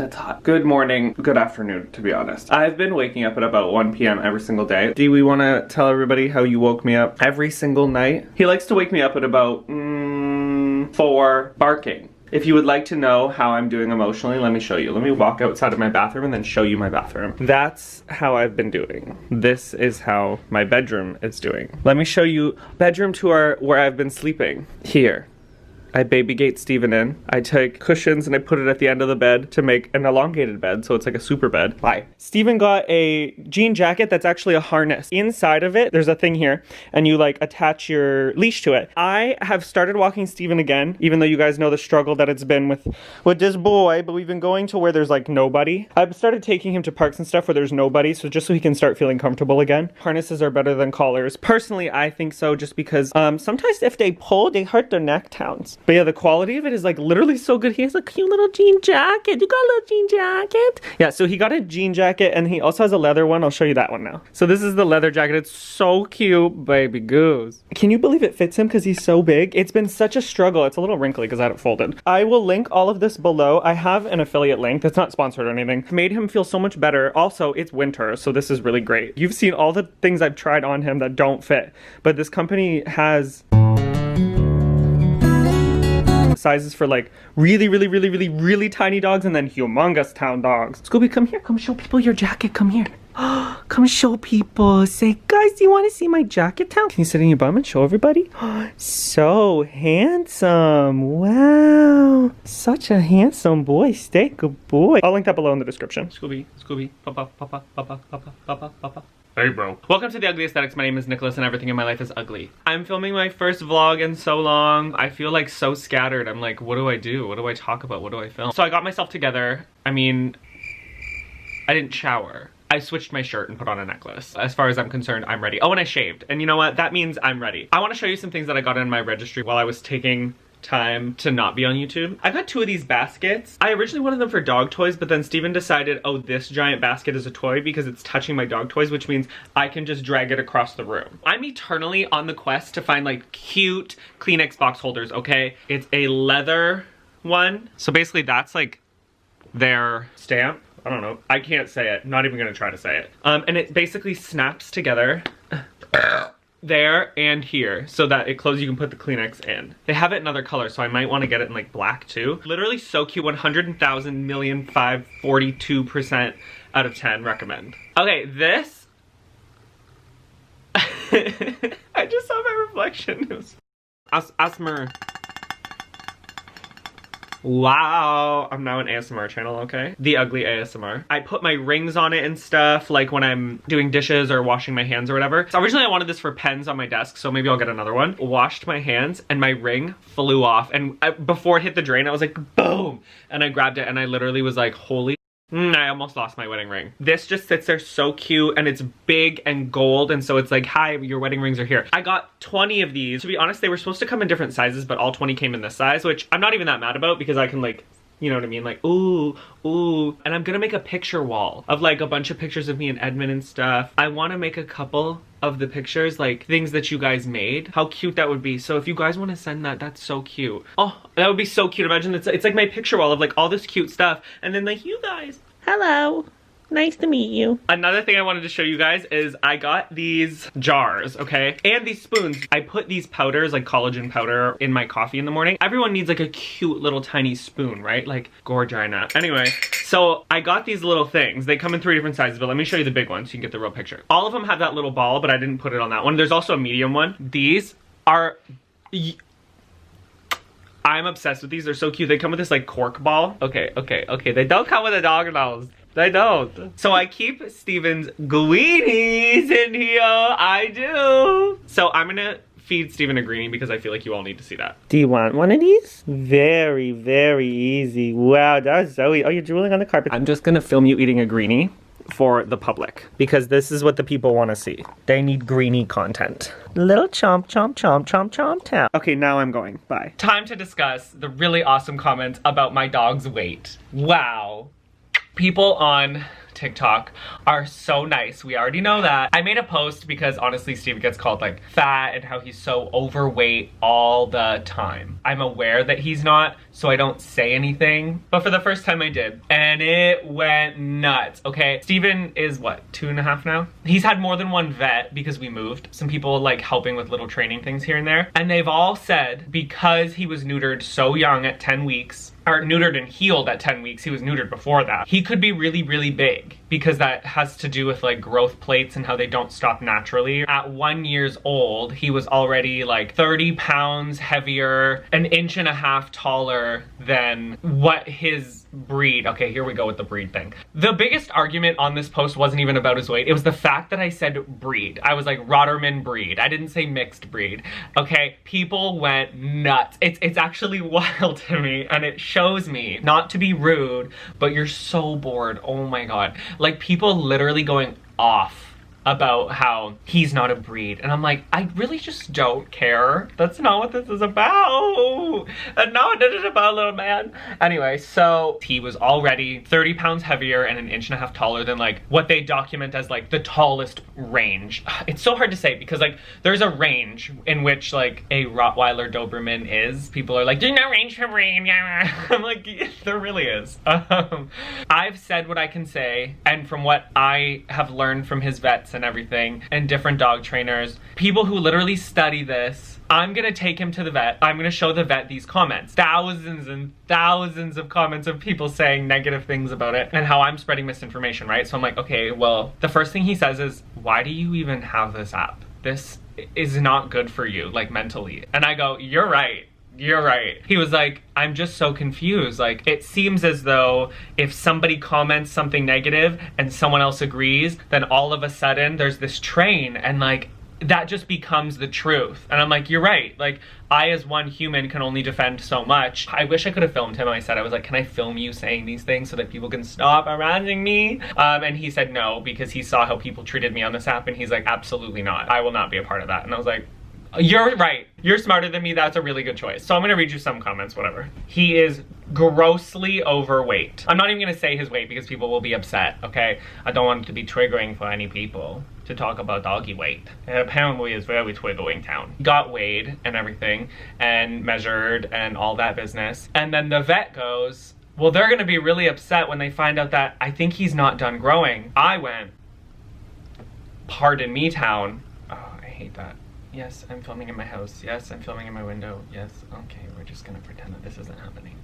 That's hot. Good morning, good afternoon, to be honest. I've been waking up at about 1 p.m. every single day. Do we want to tell everybody how you woke me up every single night? He likes to wake me up at about 4 barking. If you would like to know how I'm doing emotionally, let me show you. Let me walk outside of my bathroom and then show you my bathroom. That's how I've been doing. This is how my bedroom is doing. Let me show you bedroom tour where I've been sleeping. Here. I baby gate Steven in. I take cushions and I put it at the end of the bed to make an elongated bed, so it's like a super bed. Bye. Steven got a jean jacket that's actually a harness. Inside of it, there's a thing here, and you like attach your leash to it. I have started walking Steven again, even though you guys know the struggle that it's been with this boy, but we've been going to where there's like nobody. I've started taking him to parks and stuff where there's nobody, so just so he can start feeling comfortable again. Harnesses are better than collars. Personally, I think so, just because sometimes if they pull, they hurt their neck towns. But yeah, the quality of it is like literally so good. He has a cute little jean jacket. You got a little jean jacket? Yeah, so he got a jean jacket and he also has a leather one. I'll show you that one now. So this is the leather jacket. It's so cute, baby goose. Can you believe it fits him because he's so big? It's been such a struggle. It's a little wrinkly because I had it folded. I will link all of this below. I have an affiliate link that's not sponsored or anything. Made him feel so much better. Also, it's winter, so this is really great. You've seen all the things I've tried on him that don't fit, but this company has sizes for like really tiny dogs and then humongous town dogs. Scooby, come here. Come show people your jacket. Come here. Come show people. Say, guys, do you want to see my jacket town? Can you sit in your bum and show everybody? So handsome. Wow. Such a handsome boy. Stay good boy. I'll link that below in the description. Scooby, papa. Hey, bro. Welcome to The Ugly Aesthetics. My name is Nicholas and everything in my life is ugly. I'm filming my first vlog in so long. I feel like so scattered. I'm like, what do I do? What do I talk about? What do I film? So I got myself together. I mean, I didn't shower. I switched my shirt and put on a necklace. As far as I'm concerned, I'm ready. Oh, and I shaved. And you know what? That means I'm ready. I want to show you some things that I got in my registry while I was taking time to not be on YouTube. I got 2 of these baskets. I originally wanted them for dog toys, but then Steven decided, oh, this giant basket is a toy because it's touching my dog toys, which means I can just drag it across the room. I'm eternally on the quest to find like cute Kleenex box holders, okay? It's a leather one. So basically that's like their stamp. I don't know. I can't say it. Not even gonna try to say it. And it basically snaps together. There and here so that it closes. You can put the Kleenex in. They have it in other colors, so I might want to get it in like black too. Literally so cute. 100,000,000,542% out of 10 recommend. Okay, this I just saw my reflection. It was ASMR. Wow, I'm now an ASMR channel, okay? The Ugly ASMR. I put my rings on it and stuff, like when I'm doing dishes or washing my hands or whatever. So originally I wanted this for pens on my desk, so maybe I'll get another one. Washed my hands and my ring flew off, and before it hit the drain, I was like, boom! And I grabbed it and I literally was like, holy I almost lost my wedding ring. This just sits there so cute and it's big and gold, and so it's like, hi, your wedding rings are here. I got 20 of these. To be honest, they were supposed to come in different sizes, but all 20 came in this size, which I'm not even that mad about because I can like, you know what I mean? Like, ooh. And I'm gonna make a picture wall of like a bunch of pictures of me and Edmund and stuff. I wanna make a couple of the pictures, like things that you guys made. How cute that would be. So if you guys wanna send that, that's so cute. Oh, that would be so cute. Imagine it's like my picture wall of like all this cute stuff. And then like, you guys, hello. Nice to meet you. Another thing I wanted to show you guys is I got these jars, okay? And these spoons. I put these powders, like collagen powder, in my coffee in the morning. Everyone needs like a cute little tiny spoon, right? Like gorgina. Anyway, so I got these little things. They come in 3 different sizes, but let me show you the big one so you can get the real picture. All of them have that little ball, but I didn't put it on that one. There's also a medium one. These are... I'm obsessed with these. They're so cute. They come with this like cork ball. Okay. They don't come with a dog nose. They don't. So I keep Steven's greenies in here. I do. So I'm gonna feed Steven a greenie because I feel like you all need to see that. Do you want one of these? Very, very easy. Wow, that was so easy. Oh, you're drooling on the carpet. I'm just gonna film you eating a greenie for the public because this is what the people want to see. They need greenie content. Little chomp chomp chomp chomp chomp town. Okay, now I'm going. Bye. Time to discuss the really awesome comments about my dog's weight. Wow. People on TikTok are so nice. We already know that. I made a post because honestly Steve gets called like fat and how he's so overweight all the time. I'm aware that he's not, so I don't say anything, but for the first time I did, and it went nuts. Okay, Steven is what, 2.5 now? He's had more than one vet because we moved. Some people like helping with little training things here and there, and they've all said because he was neutered so young at 10 weeks, or neutered and healed at 10 weeks, he was neutered before that, he could be really, really big because that has to do with like growth plates and how they don't stop naturally. At 1 year old, he was already like 30 pounds heavier, 1.5 inches taller than what his breed. Okay, here we go with the breed thing. The biggest argument on this post wasn't even about his weight. It was the fact that I said breed. I was like Rotterman breed. I didn't say mixed breed. Okay, people went nuts. It's actually wild to me, and it shows me, not to be rude, but you're so bored. Oh my god. Like, people literally going off about how he's not a breed, and I'm like, I really just don't care. That's not what this is about. And now it is about, little man. Anyway, so he was already 30 pounds heavier and 1.5 inches taller than like what they document as like the tallest range. It's so hard to say because like there's a range in which like a Rottweiler Doberman is. People are like, there's no range for breed. I'm like, yeah, there really is. I've said what I can say, and from what I have learned from his vets and everything and different dog trainers, people who literally study this, I'm gonna take him to the vet. I'm gonna show the vet these comments. Thousands and thousands of comments of people saying negative things about it and how I'm spreading misinformation, right? So I'm like, okay, well, the first thing he says is, why do you even have this app? This is not good for you, like mentally. And I go, you're right. You're right. He was like, I'm just so confused. Like, it seems as though if somebody comments something negative and someone else agrees, then all of a sudden there's this train, and like, that just becomes the truth. And I'm like, you're right. Like, I as one human can only defend so much. I wish I could have filmed him. I said, I was like, can I film you saying these things so that people can stop harassing me? And he said no, because he saw how people treated me on this app, and he's like, absolutely not. I will not be a part of that. And I was like, you're right. You're smarter than me. That's a really good choice. So I'm gonna read you some comments, whatever. He is grossly overweight. I'm not even gonna say his weight because people will be upset, okay? I don't want it to be triggering for any people to talk about doggy weight. It apparently is very triggering town. Got weighed and everything and measured and all that business. And then the vet goes, well, they're gonna be really upset when they find out that I think he's not done growing. I went, pardon me town. Oh, I hate that. Yes, I'm filming in my house. Yes, I'm filming in my window. Yes, okay, we're just gonna pretend that this isn't happening.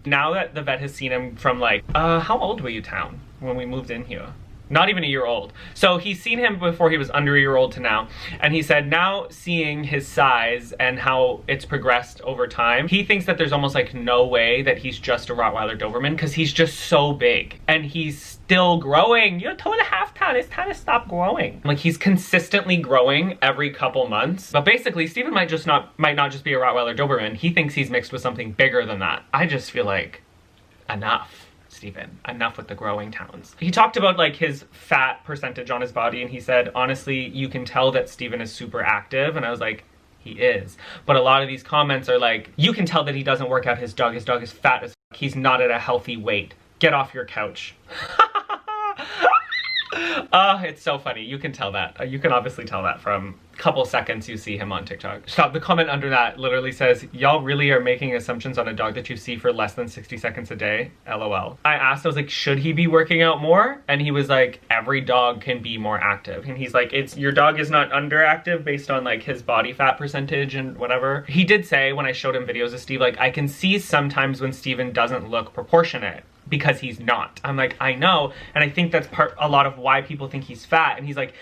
Now that the vet has seen him from like, how old were you, town, when we moved in here? Not even a year old. So he's seen him before he was under a year old to now. And he said now seeing his size and how it's progressed over time, he thinks that there's almost like no way that he's just a Rottweiler Doberman because he's just so big. And he's still growing. You're 2.5 pounds. It's time to stop growing. Like, he's consistently growing every couple months. But basically, Steven might not just be a Rottweiler Doberman. He thinks he's mixed with something bigger than that. I just feel like, enough. Steven, enough with the growing towns. He talked about like his fat percentage on his body, and he said, honestly, you can tell that Steven is super active. And I was like, he is. But a lot of these comments are like, you can tell that he doesn't work out his dog. His dog is fat as fuck. He's not at a healthy weight. Get off your couch. It's so funny. You can tell that. You can obviously tell that from a couple seconds you see him on TikTok. Stop. The comment under that literally says, y'all really are making assumptions on a dog that you see for less than 60 seconds a day. LOL. I asked, I was like, should he be working out more? And he was like, every dog can be more active. And he's like, your dog is not underactive based on like his body fat percentage and whatever. He did say when I showed him videos of Steve, like, I can see sometimes when Steven doesn't look proportionate, because he's not. I'm like, I know, and I think that's a lot of why people think he's fat. And he's like,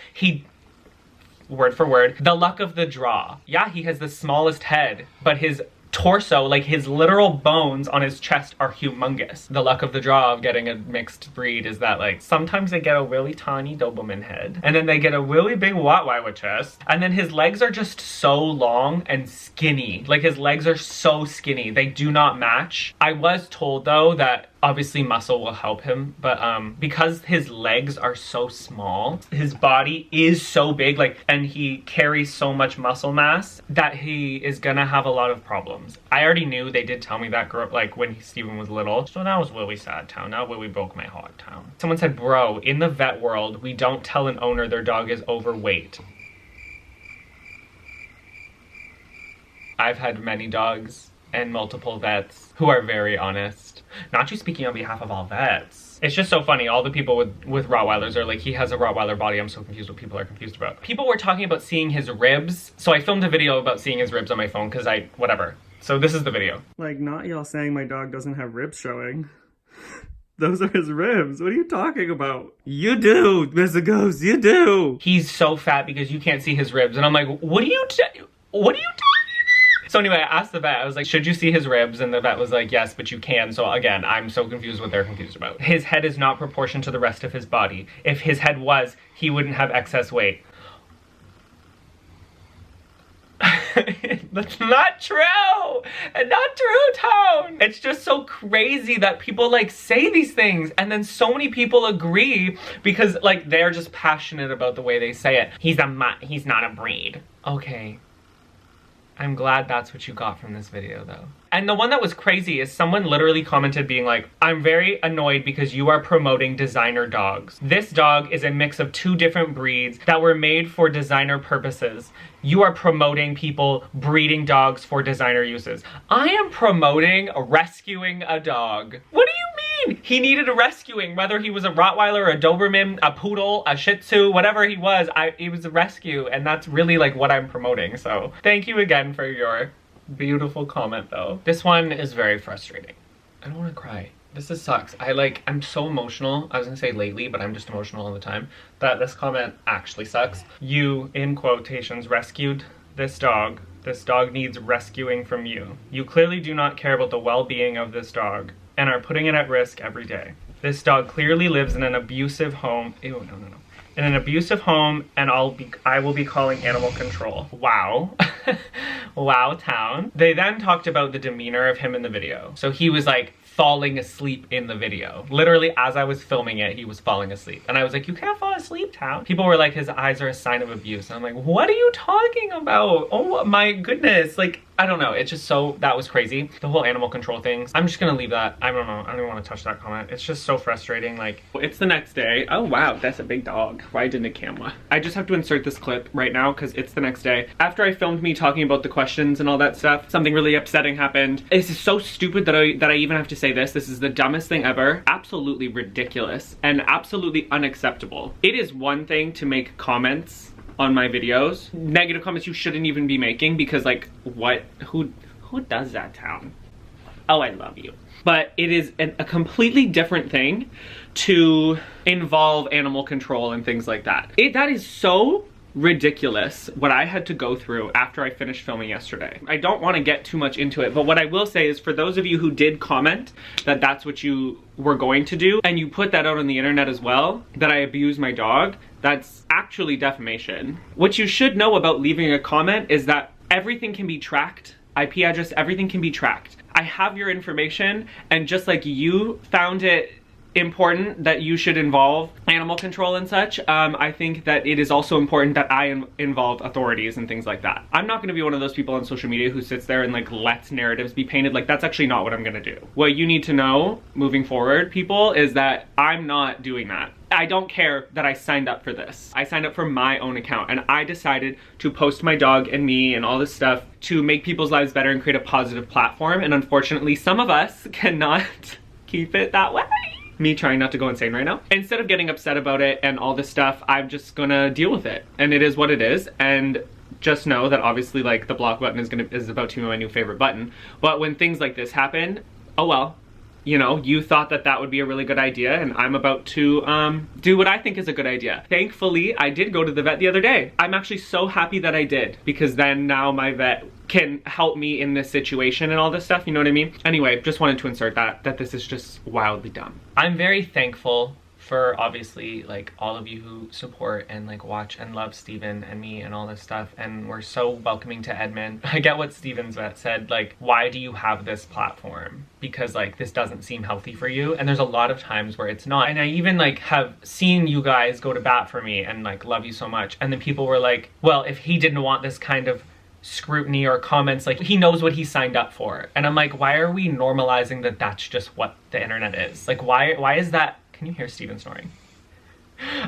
word for word, the luck of the draw. Yeah, he has the smallest head, but his torso, like his literal bones on his chest, are humongous. The luck of the draw of getting a mixed breed is that like sometimes they get a really tiny Doberman head, and then they get a really big Rottweiler chest, and then his legs are just so long and skinny. Like, his legs are so skinny. They do not match. I was told though that obviously muscle will help him, but because his legs are so small, his body is so big, like, and he carries so much muscle mass that he is gonna have a lot of problems. problems. I already knew, they did tell me that like when Steven was little. So that was really sad town. Now really broke my heart town. Someone said, bro, in the vet world, we don't tell an owner their dog is overweight. I've had many dogs and multiple vets who are very honest. Not you speaking on behalf of all vets. It's just so funny. All the people with Rottweilers are like, he has a Rottweiler body. I'm so confused what people are confused about. People were talking about seeing his ribs. So I filmed a video about seeing his ribs on my phone because whatever. So this is the video. Like, not y'all saying my dog doesn't have ribs showing. Those are his ribs. What are you talking about? You do, Mr. Ghost, you do. He's so fat because you can't see his ribs. And I'm like, what are you talking about? So anyway, I asked the vet, I was like, should you see his ribs? And the vet was like, yes, but you can. So again, I'm so confused what they're confused about. His head is not proportioned to the rest of his body. If his head was, he wouldn't have excess weight. That's not true! And not true, Tone! It's just so crazy that people like say these things and then so many people agree because like they're just passionate about the way they say it. He's not a breed. Okay. I'm glad that's what you got from this video though. And the one that was crazy is someone literally commented being like, I'm very annoyed because you are promoting designer dogs. This dog is a mix of 2 different breeds that were made for designer purposes. You are promoting people breeding dogs for designer uses. I am promoting rescuing a dog. What do you mean? He needed a rescuing, whether he was a Rottweiler, a Doberman, a Poodle, a Shih Tzu, whatever he was, it was a rescue, and that's really like what I'm promoting. So thank you again for your beautiful comment though. This one is very frustrating. I don't want to cry. This sucks. I'm so emotional. I was gonna say lately, but I'm just emotional all the time. That this comment actually sucks. You, in quotations, rescued this dog. This dog needs rescuing from you. You clearly do not care about the well-being of this dog and are putting it at risk every day. This dog clearly lives in an abusive home. Ew, no. In an abusive home, and I will be calling animal control. Wow. Wow, town. They then talked about the demeanor of him in the video. So he was like falling asleep in the video. Literally, as I was filming it, he was falling asleep. And I was like, you can't fall asleep, town. People were like, his eyes are a sign of abuse. And I'm like, what are you talking about? Oh my goodness. Like, I don't know. It's just so, that was crazy. The whole animal control things. I'm just gonna leave that. I don't know. I don't even want to touch that comment. It's just so frustrating. Like, it's the next day. Oh wow, that's a big dog. Why didn't a camera? I just have to insert this clip right now because it's the next day. After I filmed me talking about the questions and all that stuff, something really upsetting happened. This is so stupid that I even have to say this. This is the dumbest thing ever. Absolutely ridiculous and absolutely unacceptable. It is one thing to make comments on my videos, negative comments you shouldn't even be making, because like, what, who does that, town? Oh, I love you. But it is a completely different thing to involve animal control and things like that. That is so ridiculous what I had to go through after I finished filming yesterday. I don't want to get too much into it, but what I will say is for those of you who did comment that that's what you were going to do, and you put that out on the internet as well, that I abuse my dog, that's actually defamation. What you should know about leaving a comment is that everything can be tracked. IP address, everything can be tracked. I have your information, and just like you found it important that you should involve animal control and such, I think that it is also important that I involve authorities and things like that. I'm not gonna be one of those people on social media who sits there and like lets narratives be painted. Like, that's actually not what I'm gonna do. What you need to know moving forward, people, is that I'm not doing that. I don't care that I signed up for this. I signed up for my own account, and I decided to post my dog and me and all this stuff to make people's lives better and create a positive platform, and unfortunately some of us cannot keep it that way. Me trying not to go insane right now. Instead of getting upset about it and all this stuff, I'm just gonna deal with it. And it is what it is. And just know that obviously like the block button is about to be my new favorite button. But when things like this happen, oh well. You know, you thought that that would be a really good idea, and I'm about to do what I think is a good idea. Thankfully, I did go to the vet the other day. I'm actually so happy that I did, because then now my vet can help me in this situation and all this stuff, you know what I mean? Anyway, just wanted to insert that this is just wildly dumb. I'm very thankful for obviously like all of you who support and like watch and love Steven and me and all this stuff, and we're so welcoming to Edmund. I get what Steven's vet said, like, why do you have this platform? Because like this doesn't seem healthy for you, and there's a lot of times where it's not. And I even like have seen you guys go to bat for me and like love you so much, and then people were like, well, if he didn't want this kind of scrutiny or comments, like he knows what he signed up for. And I'm like, why are we normalizing that that's just what the internet is? Like, why is that? Can you hear Steven snoring?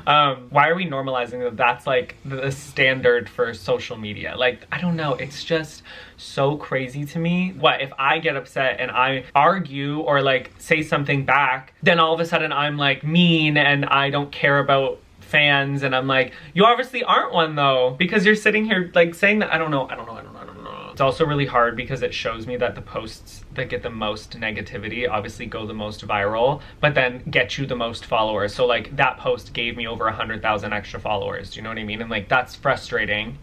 Why are we normalizing that that's like the standard for social media? Like, I don't know, it's just so crazy to me. What if I get upset and I argue or like say something back, then all of a sudden I'm like mean and I don't care about fans, and I'm like, you obviously aren't one though, because you're sitting here like saying that. I don't know. It's also really hard because it shows me that the posts that get the most negativity obviously go the most viral, but then get you the most followers. So like that post gave me over 100,000 extra followers. Do you know what I mean? And like that's frustrating,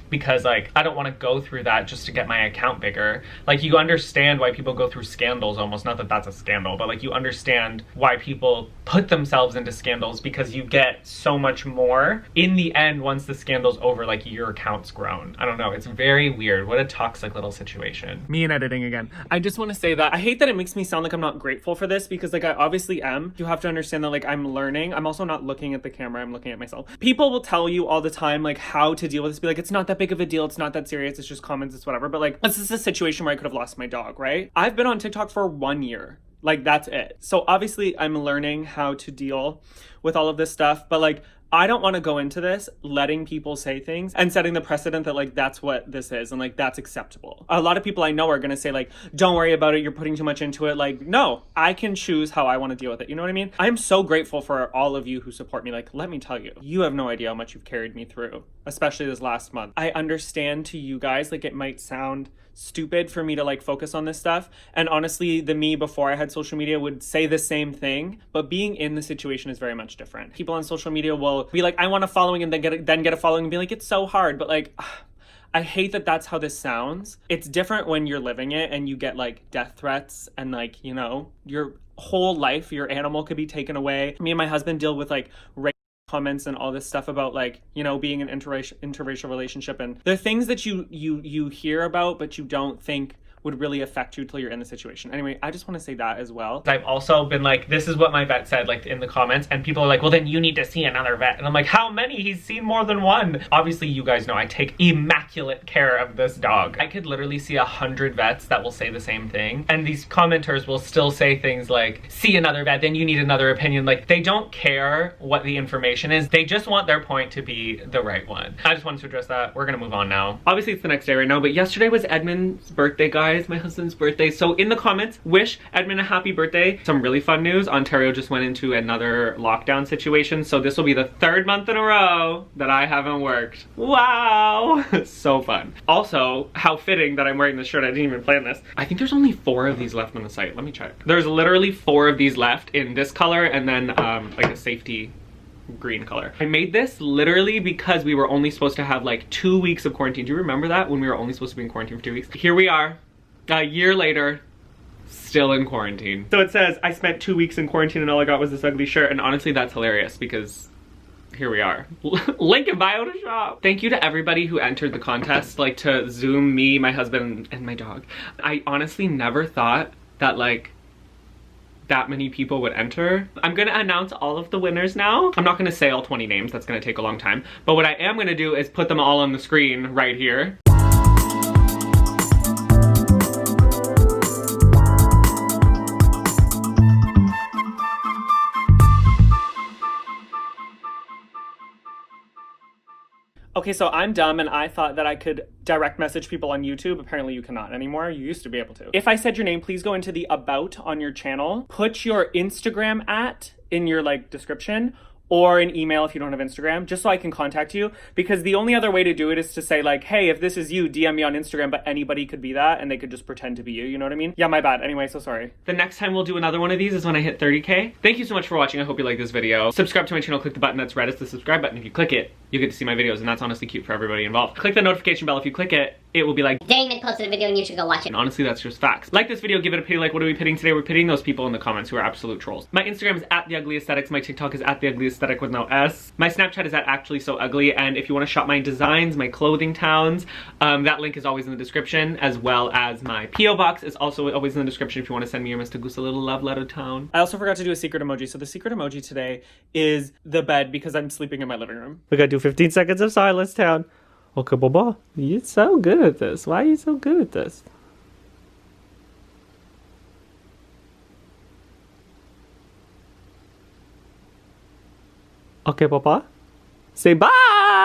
because like I don't want to go through that just to get my account bigger. Like, you understand why people go through scandals almost, not that that's a scandal, but like you understand why people put themselves into scandals, because you get so much more in the end once the scandal's over, like your account's grown. I don't know, it's very weird. What a toxic little situation. Me and editing again. I just want to say that I hate that it makes me sound like I'm not grateful for this, because like I obviously am. You have to understand that like I'm learning. I'm also not looking at the camera, I'm looking at myself. People will tell you all the time like how to deal with this, be like, it's not that big of a deal, it's not that serious, it's just comments, it's whatever. But like, this is a situation where I could have lost my dog, right? I've been on TikTok for 1 year. Like, that's it. So obviously I'm learning how to deal with all of this stuff, but like, I don't want to go into this letting people say things and setting the precedent that like that's what this is and like that's acceptable. A lot of people I know are going to say like, don't worry about it, you're putting too much into it. Like, no, I can choose how I want to deal with it. You know what I mean? I'm so grateful for all of you who support me. Like, let me tell you, you have no idea how much you've carried me through, especially this last month. I understand to you guys, like it might sound stupid for me to like focus on this stuff, and honestly the me before I had social media would say the same thing, but being in the situation is very much different. People on social media will be like, I want a following, and then get a following and be like, it's so hard. But like, I hate that that's how this sounds. It's different when you're living it and you get like death threats and like, you know, your whole life, your animal could be taken away. Me and my husband deal with like comments and all this stuff about like, you know, being an interracial relationship, and the things that you hear about but you don't think would really affect you till you're in the situation. Anyway, I just want to say that as well. I've also been like, this is what my vet said, like in the comments, and people are like, well then you need to see another vet. And I'm like, how many? He's seen more than one. Obviously you guys know I take immaculate care of this dog. I could literally see 100 vets that will say the same thing, and these commenters will still say things like, see another vet, then you need another opinion. Like, they don't care what the information is, they just want their point to be the right one. I just wanted to address that. We're gonna move on now. Obviously it's the next day right now, but yesterday was Edmund's birthday, guys. My husband's birthday. So in the comments, wish Edmund a happy birthday. Some really fun news. Ontario just went into another lockdown situation. So this will be the 3rd month in a row that I haven't worked. Wow. So fun. Also, how fitting that I'm wearing this shirt. I didn't even plan this. I think there's only 4 of these left on the site. Let me check. There's literally 4 of these left in this color, and then like a safety green color. I made this literally because we were only supposed to have like 2 weeks of quarantine. Do you remember that? When we were only supposed to be in quarantine for 2 weeks? Here we are. A year later, still in quarantine. So it says, I spent 2 weeks in quarantine and all I got was this ugly shirt. And honestly, that's hilarious because here we are. Link in bio to shop. Thank you to everybody who entered the contest, like to Zoom, me, my husband, and my dog. I honestly never thought that like that many people would enter. I'm gonna announce all of the winners now. I'm not gonna say all 20 names, that's gonna take a long time. But what I am gonna do is put them all on the screen right here. Okay, so I'm dumb and I thought that I could direct message people on YouTube. Apparently you cannot anymore. You used to be able to. If I said your name, please go into the about on your channel. Put your Instagram in your like description, or an email if you don't have Instagram, just so I can contact you. Because the only other way to do it is to say like, hey, if this is you, DM me on Instagram, but anybody could be that and they could just pretend to be you know what I mean? Yeah, my bad. Anyway, so sorry. The next time we'll do another one of these is when I hit 30K. Thank you so much for watching. I hope you like this video. Subscribe to my channel, click the button that's red. It's the subscribe button. If you click it, you get to see my videos, and that's honestly cute for everybody involved. Click the notification bell. If you click it, it will be like, Damon posted a video and you should go watch it. And honestly, that's just facts. Like this video, give it a pity. Like, what are we pitting today? We're pitting those people in the comments who are absolute trolls. My Instagram is @theuglyesthetics. My TikTok is @theuglyesthetic with no S. My Snapchat is @actuallysougly. And if you want to shop my designs, my clothing towns, that link is always in the description, as well as my P.O. box is also always in the description if you want to send me your Mr. Goose a little love letter town. I also forgot to do a secret emoji. So the secret emoji today is the bed, because I'm sleeping in my living room. We gotta do 15 seconds of silence town. Okay, Baba, you're so good at this. Why are you so good at this? Okay, Papa. Say bye!